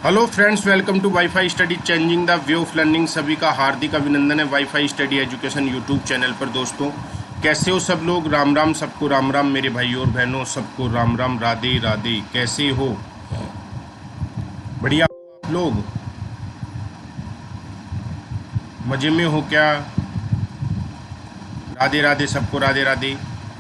Hello friends, welcome to WiFi study changing the way of learning. सभी का हार्दिक अभिनंदन है WiFi study education YouTube channel पर। दोस्तों, कैसे हो सब लोग? राम राम, सबको राम राम। मेरे भाई और बहनों, सबको राम राम, राधे राधे। कैसे हो? बढ़िया हो आप लोग? मज़े में हो क्या? राधे राधे, सबको राधे राधे।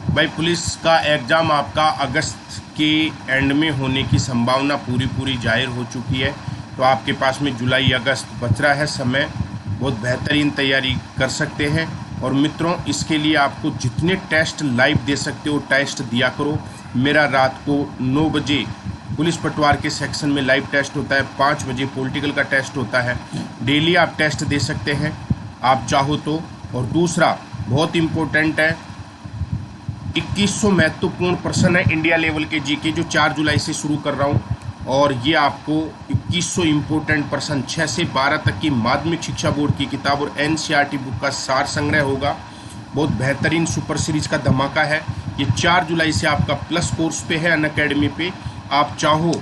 भाई, पुलिस का एग्ज़ाम आपका अगस्त के एंड में होने की संभावना पूरी जाहिर हो चुकी है। तो आपके पास में जुलाई अगस्त बच रहा है समय, बहुत बेहतरीन तैयारी कर सकते हैं। और मित्रों, इसके लिए आपको जितने टेस्ट लाइव दे सकते हो टेस्ट दिया करो। मेरा रात को 9 बजे पुलिस पटवार के सेक्शन में लाइव टेस्ट होता है, 5 बजे पॉलिटिकल का टेस्ट होता है। डेली आप टेस्ट दे सकते हैं आप चाहो तो। और दूसरा बहुत इम्पोर्टेंट है, 2100 महत्वपूर्ण प्रश्न है इंडिया लेवल के जीके, जो 4 जुलाई से शुरू कर रहा हूँ। और ये आपको 2100 इम्पोर्टेंट प्रश्न 6 से 12 तक की माध्यमिक शिक्षा बोर्ड की किताब और एनसीईआरटी बुक का सार संग्रह होगा। बहुत बेहतरीन सुपर सीरीज का धमाका है। ये 4 जुलाई से आपका प्लस कोर्स पे है, अनअकैडमी पे। आप चाहो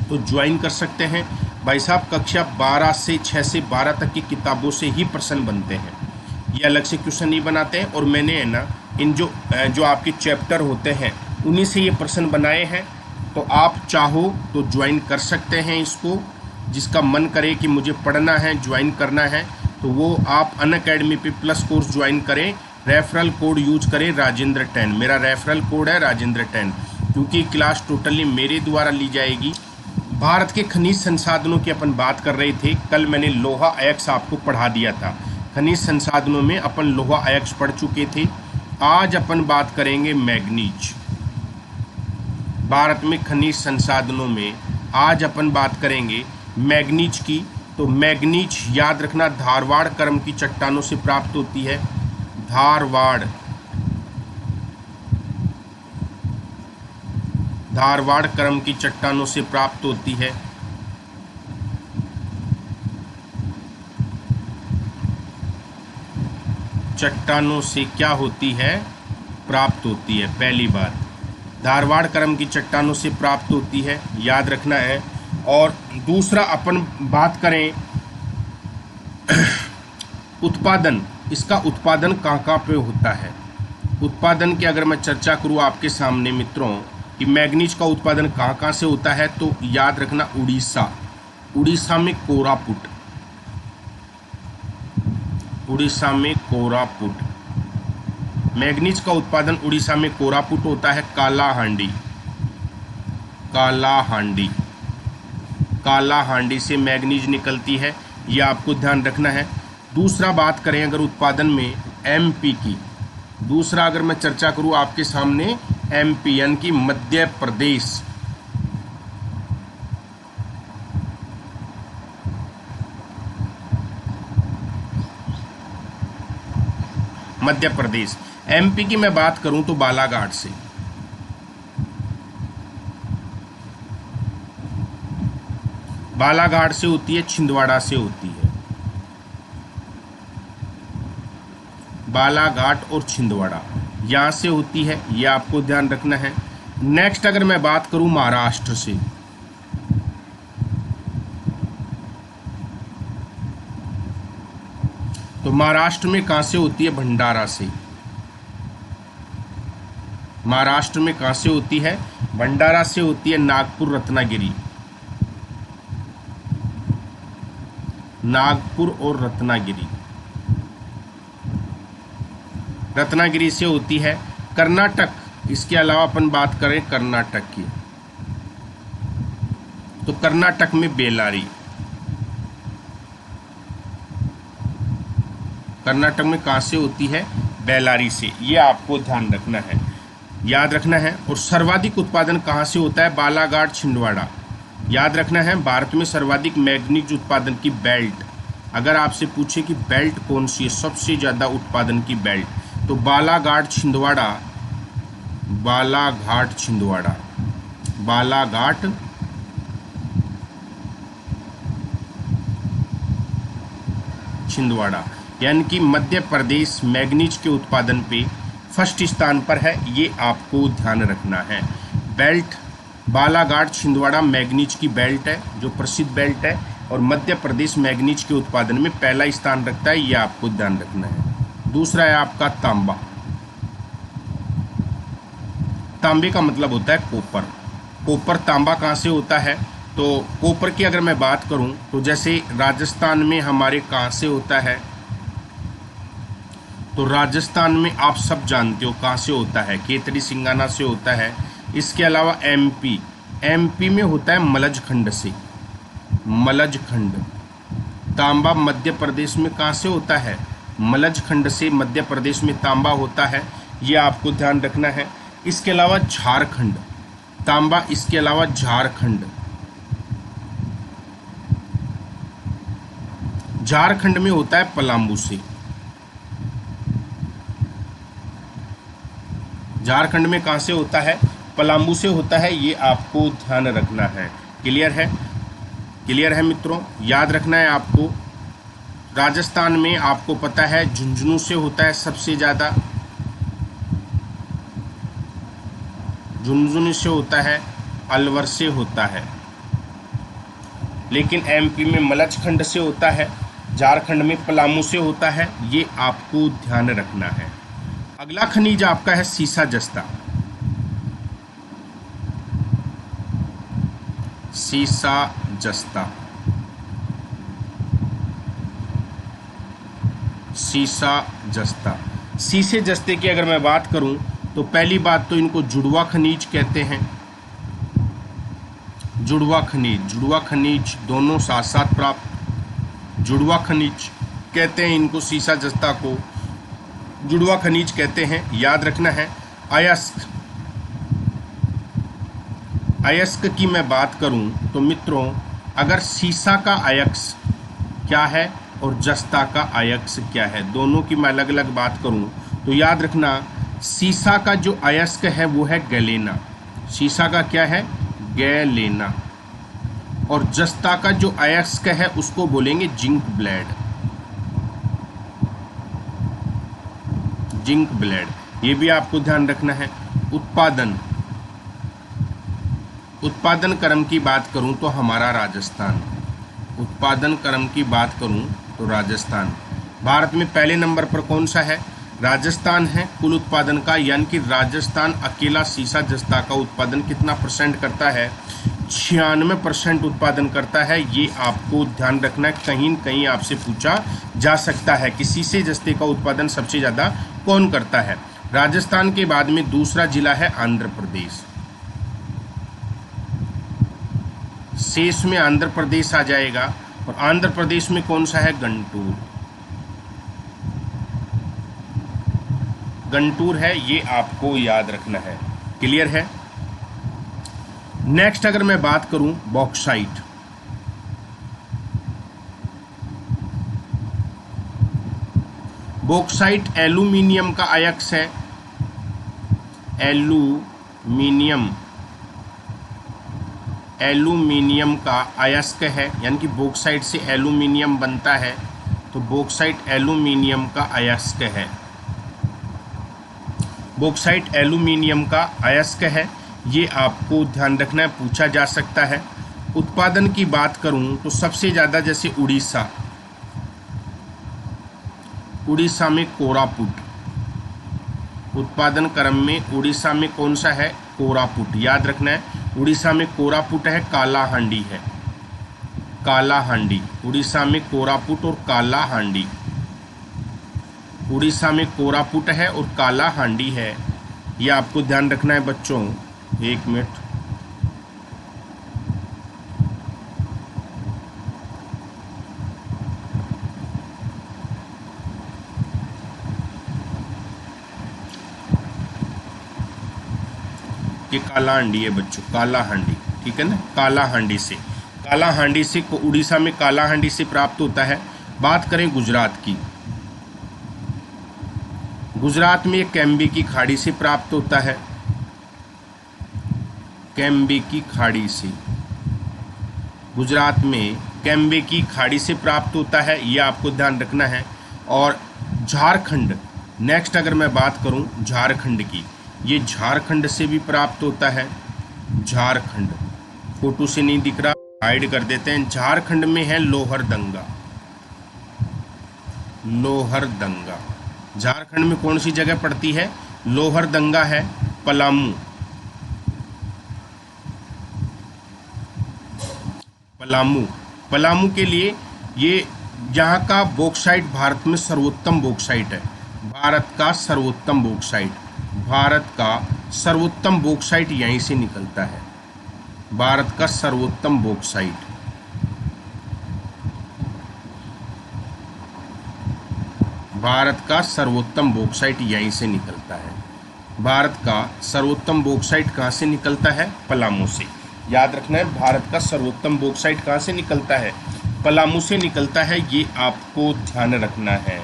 तो ज्वाइन कर सकते हैं। भाई साहब, कक्षा 12 से 6 से 12 तक की किताबों से ही प्रश्न बनते हैं, ये अलग से क्वेश्चन नहीं बनाते हैं। और मैंने है ना, इन जो आपके चैप्टर होते हैं उन्हीं से ये प्रश्न बनाए हैं। तो आप चाहो तो ज्वाइन कर सकते हैं इसको। जिसका मन करे कि मुझे पढ़ना है, ज्वाइन करना है, तो वो आप अनअकैडमी पे प्लस कोर्स ज्वाइन करें। रेफरल कोड यूज करें राजेंद्र 10। मेरा रेफरल कोड है राजेंद्र 10, क्योंकि क्लास टोटली मेरे द्वारा ली जाएगी। भारत के खनिज संसाधनों की अपन बात कर रहे थे। कल मैंने लोहा अयस्क आपको पढ़ा दिया था। खनिज संसाधनों में अपन लोहा अयस्क पढ़ चुके थे। आज अपन बात करेंगे मैग्नीज। भारत में खनिज संसाधनों में आज अपन बात करेंगे मैग्नीज की। तो मैग्नीज याद रखना, धारवाड़ क्रम की चट्टानों से प्राप्त होती है। धारवाड़ क्रम की चट्टानों से प्राप्त होती है। चट्टानों से क्या होती है? प्राप्त होती है। पहली बात, धारवाड़ क्रम की चट्टानों से प्राप्त होती है, याद रखना है। और दूसरा अपन बात करें उत्पादन। इसका उत्पादन कहाँ पे होता है? उत्पादन की अगर मैं चर्चा करूँ आपके सामने मित्रों कि मैग्नीज का उत्पादन कहाँ से होता है, तो याद रखना उड़ीसा में कोरापुट। उड़ीसा में कोरापुट। मैग्नीज का उत्पादन उड़ीसा में कोरापुट होता है। कालाहांडी से मैग्नीज निकलती है, ये आपको ध्यान रखना है। दूसरा बात करें अगर उत्पादन में एमपी की, दूसरा अगर मैं चर्चा करूं आपके सामने एमपी यानी कि मध्य प्रदेश। मध्य प्रदेश। एमपी की मैं बात करूं तो बालाघाट से। बालाघाट से होती है, छिंदवाड़ा से होती है। बालाघाट और छिंदवाड़ा यहाँ से होती है, ये आपको ध्यान रखना है। नेक्स्ट अगर मैं बात करूं महाराष्ट्र से, तो महाराष्ट्र में कहाँ से होती है? भंडारा से। महाराष्ट्र में कहाँ से होती है? भंडारा से होती है। नागपुर, रत्नागिरी। नागपुर और रत्नागिरी। रत्नागिरी से होती है। कर्नाटक, इसके अलावा अपन बात करें कर्नाटक की, तो कर्नाटक में बेल्लारी। कर्नाटक में कहाँ से होती है? बेल्लारी से। ये आपको ध्यान रखना है, याद रखना है। और सर्वाधिक उत्पादन कहाँ से होता है? बालाघाट, छिंदवाड़ा। याद रखना है, भारत में सर्वाधिक मैग्नीज उत्पादन की बेल्ट, अगर आपसे पूछे कि बेल्ट कौन सी है सबसे ज़्यादा उत्पादन की बेल्ट, तो बालाघाट छिंदवाड़ा। बालाघाट छिंदवाड़ा, यानी कि मध्य प्रदेश मैग्नीज के उत्पादन पे फर्स्ट स्थान पर है। ये आपको ध्यान रखना है। बेल्ट बालाघाट छिंदवाड़ा मैग्नीज की बेल्ट है, जो प्रसिद्ध बेल्ट है, और मध्य प्रदेश मैग्नीज के उत्पादन में पहला स्थान रखता है, यह आपको ध्यान रखना है। दूसरा है आपका तांबा। तांबे का मतलब होता है कॉपर। कॉपर तांबा कहाँ से होता है? तो कॉपर की अगर मैं बात करूं तो जैसे राजस्थान में हमारे कहाँ से होता है, तो राजस्थान में आप सब जानते हो कहाँ से होता है, केतड़ी सिंगाना से होता है। इसके अलावा एमपी में होता है मलज खंड से, मलज खंड। तांबा मध्य प्रदेश में कहाँ से होता है? मलज खंड से मध्य प्रदेश में तांबा होता है, ये आपको ध्यान रखना है। इसके अलावा झारखंड, तांबा इसके अलावा झारखंड, झारखंड में होता है पलामू से। झारखंड में कहाँ से होता है? पलामू से होता है, ये आपको ध्यान रखना है। क्लियर है? क्लियर है मित्रों, याद रखना है आपको। राजस्थान में आपको पता है झुंझुनू से होता है सबसे ज़्यादा, झुंझुनू से होता है, अलवर से होता है, लेकिन एमपी में मलजखंड से होता है, झारखंड में पलामू से होता है, ये आपको ध्यान रखना है। अगला खनिज आपका है सीसा जस्ता। सीसा जस्ता, सीसा जस्ता। सीसे जस्ते की अगर मैं बात करूं तो पहली बात तो इनको जुड़वा खनिज कहते हैं। जुड़वा खनिज दोनों साथ साथ प्राप्त, जुड़वा खनिज कहते हैं इनको, सीसा जस्ता को जुड़वा खनिज कहते हैं, याद रखना है। अयस्क, अयस्क की मैं बात करूं तो मित्रों अगर सीसा का अयस्क क्या है और जस्ता का अयस्क क्या है, दोनों की मैं अलग अलग बात करूं तो याद रखना सीसा का जो अयस्क है वो है गैलेना। सीसा का क्या है? गैलेना। और जस्ता का जो अयस्क है उसको बोलेंगे जिंक ब्लेड, जिंक ब्लेड। ये भी आपको ध्यान रखना है। उत्पादन क्रम की बात करूं तो हमारा राजस्थान, उत्पादन क्रम की बात करूं तो राजस्थान भारत में पहले नंबर पर कौन सा है? राजस्थान है कुल उत्पादन का, यानी कि राजस्थान अकेला सीसा जस्ता का उत्पादन कितना परसेंट करता है? 96% उत्पादन करता है। ये आपको ध्यान रखना है, कहीं न कहीं आपसे पूछा जा सकता है कि सीसे जस्ते का उत्पादन सबसे ज़्यादा कौन करता है। राजस्थान के बाद में दूसरा जिला है आंध्र प्रदेश, शेष में आंध्र प्रदेश आ जाएगा। और आंध्र प्रदेश में कौन सा है? गंटूर, गंटूर है, ये आपको याद रखना है। क्लियर है? नेक्स्ट अगर मैं बात करूं बॉक्साइट, बॉक्साइट एल्यूमिनियम का अयस्क है, एल्यूमिनियम का अयस्क है, यानी कि बॉक्साइट से एल्यूमिनियम बनता है, तो बॉक्साइट एल्यूमिनियम का अयस्क है। बॉक्साइट एल्यूमिनियम का अयस्क है, ये आपको ध्यान रखना है, पूछा जा सकता है। उत्पादन की बात करूं तो सबसे ज़्यादा जैसे उड़ीसा में कोरापुट, उत्पादन क्रम में उड़ीसा में कौन सा है? कोरापुट, याद रखना है। उड़ीसा में कोरापुट है, कालाहांडी है, कालाहांडी। उड़ीसा में कोरापुट और कालाहांडी, उड़ीसा में कोरापुट है और कालाहांडी है, ये आपको ध्यान रखना है बच्चों। एक मिनट, ये कालाहांडी है बच्चों, कालाहांडी, ठीक है ना। कालाहांडी से उड़ीसा में कालाहांडी से प्राप्त होता है। बात करें गुजरात की, गुजरात में कैम्बे की खाड़ी से प्राप्त होता है, कैम्बे की खाड़ी से, गुजरात में कैम्बे की खाड़ी से प्राप्त होता है, ये आपको ध्यान रखना है। और झारखंड, नेक्स्ट अगर मैं बात करूं झारखंड की, ये झारखंड से भी प्राप्त होता है, झारखंड, फोटो से नहीं दिख रहा, हाइड कर देते हैं। झारखंड में है लोहरदंगा। लोहरदंगा झारखंड में कौन सी जगह पड़ती है? लोहरदंगा है पलामू। पलामू, पलामू के लिए ये यहाँ का बॉक्साइट भारत में सर्वोत्तम बॉक्साइट है। भारत का सर्वोत्तम बॉक्साइट, भारत का सर्वोत्तम बॉक्साइट यहीं से निकलता है। भारत का सर्वोत्तम बॉक्साइट, भारत का सर्वोत्तम बॉक्साइट यहीं से निकलता है। भारत का सर्वोत्तम बॉक्साइट कहाँ से निकलता है? पलामू से। याद रखना है, भारत का सर्वोत्तम बॉक्साइट कहाँ से निकलता है? पलामू से निकलता है। ये आपको ध्यान रखना है।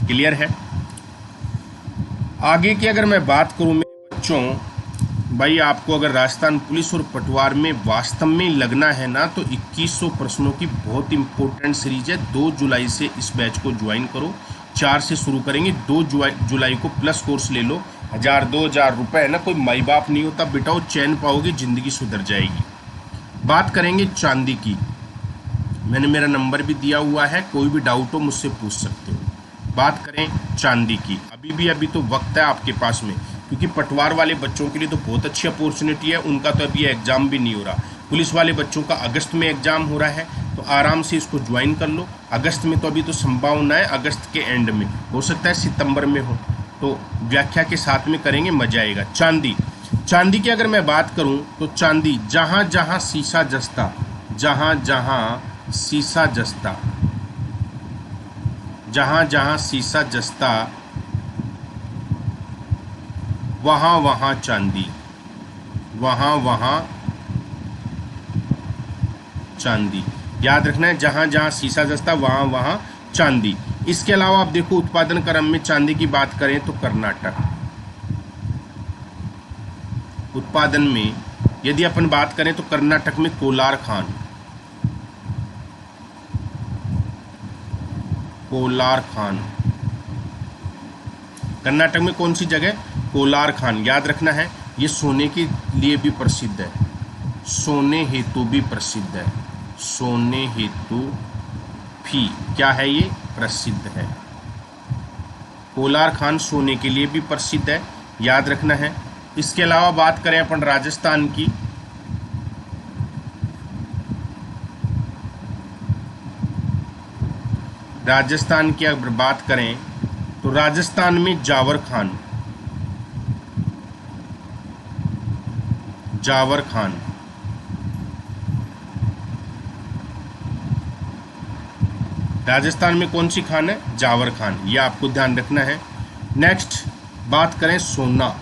क्लियर है? आगे की अगर मैं बात करूं मेरे बच्चों, भाई आपको अगर राजस्थान पुलिस और पटवार में वास्तव में लगना है ना, तो 2100 प्रश्नों की बहुत इंपॉर्टेंट सीरीज है। 2 जुलाई से इस बैच को ज्वाइन करो। 4 से शुरू करेंगे। 2 जुलाई को प्लस कोर्स ले लो। 1000-2000 रुपये है ना, कोई माई बाप नहीं होता बेटा, वो चैन पाओगे, ज़िंदगी सुधर जाएगी। बात करेंगे चांदी की। मैंने मेरा नंबर भी दिया हुआ है, कोई भी डाउट हो मुझसे पूछ सकते हो। बात करें चांदी की, अभी तो वक्त है आपके पास में, क्योंकि पटवार वाले बच्चों के लिए तो बहुत अच्छी अपॉर्चुनिटी है। उनका तो अभी एग्ज़ाम भी नहीं हो रहा। पुलिस वाले बच्चों का अगस्त में एग्ज़ाम हो रहा है, तो आराम से इसको ज्वाइन कर लो। अगस्त में तो अभी तो संभावना है अगस्त के एंड में, हो सकता है सितंबर में हो, तो व्याख्या के साथ में करेंगे, मजा आएगा। चांदी, चांदी की अगर मैं बात करूं तो चांदी जहां जहां शीशा जस्ता, जहां जहां शीशा जस्ता, जहां जहां शीशा जस्ता, वहां वहां चांदी, वहां वहां चांदी। याद रखना है, जहां जहां शीशा जस्ता वहां वहां चांदी। इसके अलावा आप देखो उत्पादन क्रम में चांदी की बात करें तो कर्नाटक, उत्पादन में यदि अपन बात करें तो कर्नाटक में कोलार खान, कोलार खान। कर्नाटक में कौन सी जगह? कोलार खान। याद रखना है, ये सोने के लिए भी प्रसिद्ध है, सोने हेतु भी प्रसिद्ध है, सोने हेतु भी क्या है? ये प्रसिद्ध है। कोलार खान सोने के लिए भी प्रसिद्ध है, याद रखना है। इसके अलावा बात करें अपन राजस्थान की, राजस्थान की अगर बात करें तो राजस्थान में जावर खान, जावर खान। राजस्थान में कौन सी खान है? जावर खान। ये आपको ध्यान रखना है। नेक्स्ट बात करें सोना,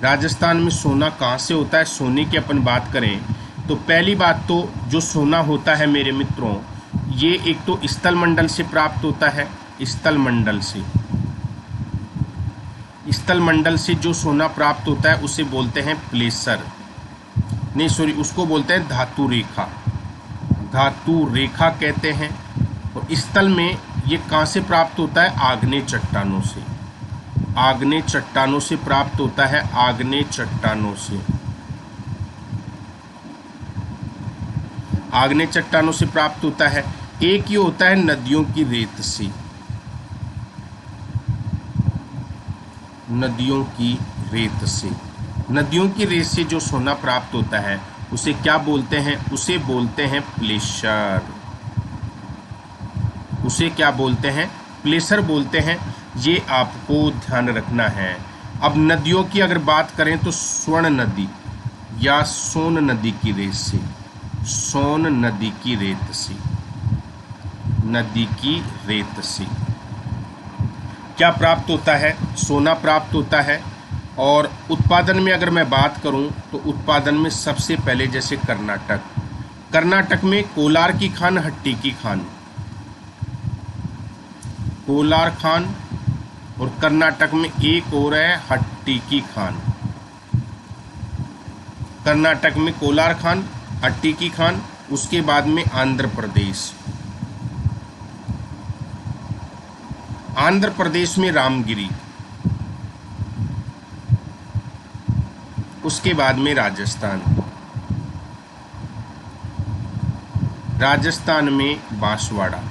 राजस्थान में सोना कहाँ से होता है? सोने की अपन बात करें तो पहली बात तो जो सोना होता है मेरे मित्रों, ये एक तो स्थल मंडल से प्राप्त होता है, स्थल मंडल से, स्थल मंडल से जो सोना प्राप्त होता है उसे बोलते हैं प्लेसर, नहीं सॉरी, उसको बोलते हैं धातु रेखा, धातु रेखा कहते हैं। और स्थल में ये कहाँ से प्राप्त होता है? आग्नेय चट्टानों से, आग्नेय चट्टानों से प्राप्त होता है, आग्नेय चट्टानों से, आग्नेय चट्टानों से प्राप्त होता है। एक ये होता है नदियों की रेत से, नदियों की रेत से, नदियों की रेत से जो सोना प्राप्त होता है उसे क्या बोलते हैं? उसे बोलते हैं प्लेसर, उसे क्या बोलते हैं? प्लेसर बोलते हैं। ये आपको ध्यान रखना है। अब नदियों की अगर बात करें तो स्वर्ण नदी या सोन नदी की रेत से, सोन नदी की रेत से, नदी की रेत से क्या प्राप्त होता है? सोना प्राप्त होता है। और उत्पादन में अगर मैं बात करूं तो उत्पादन में सबसे पहले जैसे कर्नाटक, कर्नाटक में कोलार की खान, हट्टी की खान, कोलार खान, और कर्नाटक में एक और है हट्टी की खान। कर्नाटक में कोलार खान, हट्टी की खान, उसके बाद में आंध्र प्रदेश, आंध्र प्रदेश में रामगिरी, उसके बाद में राजस्थान, राजस्थान में बांसवाड़ा,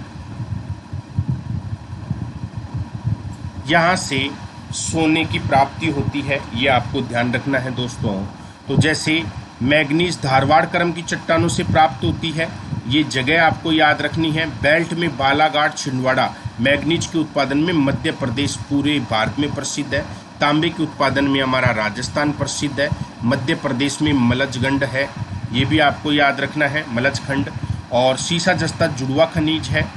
यहाँ से सोने की प्राप्ति होती है, ये आपको ध्यान रखना है दोस्तों। तो जैसे मैग्नीज धारवाड़ क्रम की चट्टानों से प्राप्त होती है, ये जगह आपको याद रखनी है। बेल्ट में बालाघाट छिंदवाड़ा मैग्नीज के उत्पादन में मध्य प्रदेश पूरे भारत में प्रसिद्ध है। तांबे के उत्पादन में हमारा राजस्थान प्रसिद्ध है। मध्य प्रदेश में मलजगंड है, ये भी आपको याद रखना है, मलजखंड। और सीसा जस्ता जुड़वा खनिज है,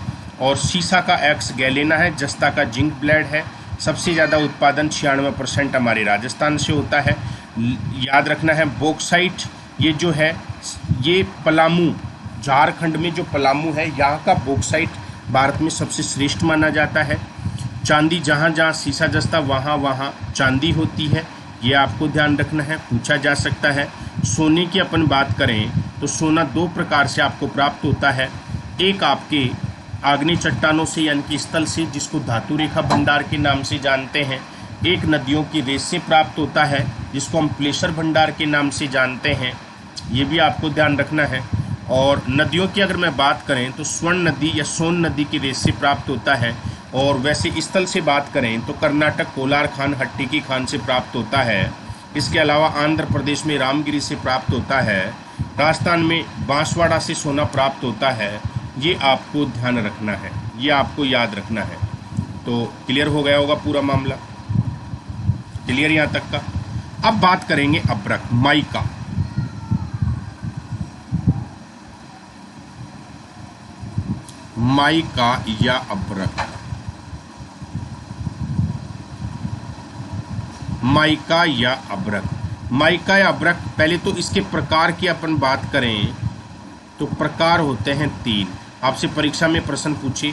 और सीसा का एक्स गैलेना है, जस्ता का जिंक ब्लेड है। सबसे ज़्यादा उत्पादन 96% हमारे राजस्थान से होता है। याद रखना है बॉक्साइट, ये जो है ये पलामू, झारखंड में जो पलामू है यहाँ का बॉक्साइट भारत में सबसे श्रेष्ठ माना जाता है। चांदी, जहाँ जहाँ सीसा जस्ता वहाँ वहाँ चांदी होती है, ये आपको ध्यान रखना है, पूछा जा सकता है। सोने की अपन बात करें तो सोना दो प्रकार से आपको प्राप्त होता है। एक आपके आग्नेय चट्टानों से यानी कि स्थल से, जिसको धातु रेखा भंडार के नाम से जानते हैं। एक नदियों की रेस से प्राप्त होता है, जिसको हम प्लेसर भंडार के नाम से जानते हैं, ये भी आपको ध्यान रखना है। और नदियों की अगर मैं बात करें तो स्वर्ण नदी या सोन नदी की रेस से प्राप्त होता है। और वैसे स्थल से बात करें तो कर्नाटक कोलार खान, हट्टी की खान से प्राप्त होता है। इसके अलावा आंध्र प्रदेश में रामगिरी से प्राप्त होता है। राजस्थान में बांसवाड़ा से सोना प्राप्त होता है। ये आपको ध्यान रखना है, ये आपको याद रखना है। तो क्लियर हो गया होगा पूरा मामला, क्लियर यहाँ तक का। अब बात करेंगे अब्रक, माइका। माइका या अब्रक, माइका या अब्रक, माइका या अब्रक। पहले तो इसके प्रकार की अपन बात करें तो प्रकार होते हैं 3। आपसे परीक्षा में प्रश्न पूछे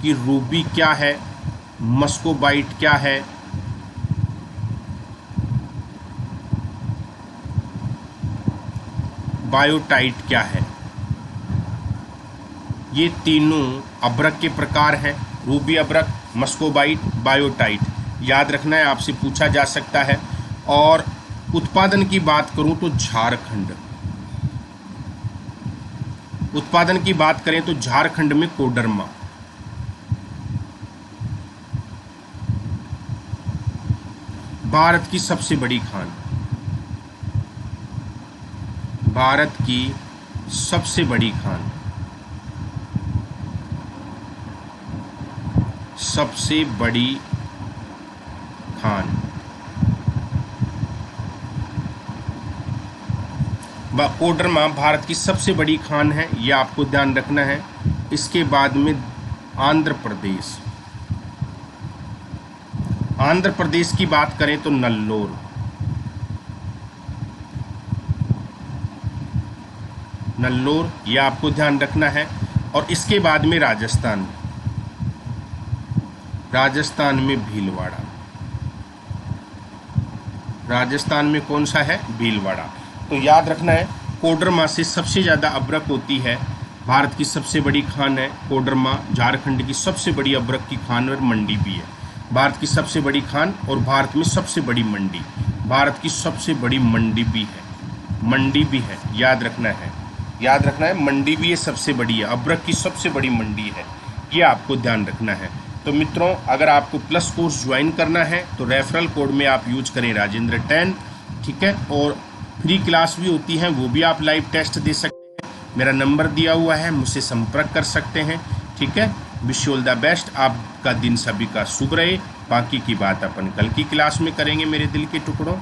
कि रूबी क्या है, मस्कोबाइट क्या है, बायोटाइट क्या है। ये तीनों अब्रक के प्रकार हैं, रूबी अब्रक, मस्कोबाइट, बायोटाइट। याद रखना है, आपसे पूछा जा सकता है। और उत्पादन की बात करूं तो झारखंड, उत्पादन की बात करें तो झारखंड में कोडरमा, भारत की सबसे बड़ी खान, भारत की सबसे बड़ी खान, सबसे बड़ी खान, कोडरमा भारत की सबसे बड़ी खान है, यह आपको ध्यान रखना है। इसके बाद में आंध्र प्रदेश, आंध्र प्रदेश की बात करें तो नल्लोर, नल्लोर, यह आपको ध्यान रखना है। और इसके बाद में राजस्थान, राजस्थान में भीलवाड़ा, राजस्थान में कौन सा है, भीलवाड़ा। तो याद रखना है कोडरमा से सबसे ज़्यादा अब्रक होती है, भारत की सबसे बड़ी खान है कोडरमा, झारखंड की सबसे बड़ी अब्रक की खान और मंडी भी है। भारत की सबसे बड़ी खान और भारत में सबसे बड़ी मंडी, भारत की सबसे बड़ी मंडी भी है, मंडी भी है, याद रखना है, याद रखना है, मंडी भी है, सबसे बड़ी है, अब्रक की सबसे बड़ी मंडी है, ये आपको ध्यान रखना है। तो मित्रों, अगर आपको प्लस कोर्स ज्वाइन करना है तो रेफरल कोड में आप यूज करें राजेंद्र 10, ठीक है। और फ्री क्लास भी होती है, वो भी आप लाइव टेस्ट दे सकते हैं। मेरा नंबर दिया हुआ है, मुझसे संपर्क कर सकते हैं, ठीक है। Wish you all the best, आपका दिन सभी का शुभ रहे। बाकी की बात अपन कल की क्लास में करेंगे मेरे दिल के टुकड़ों।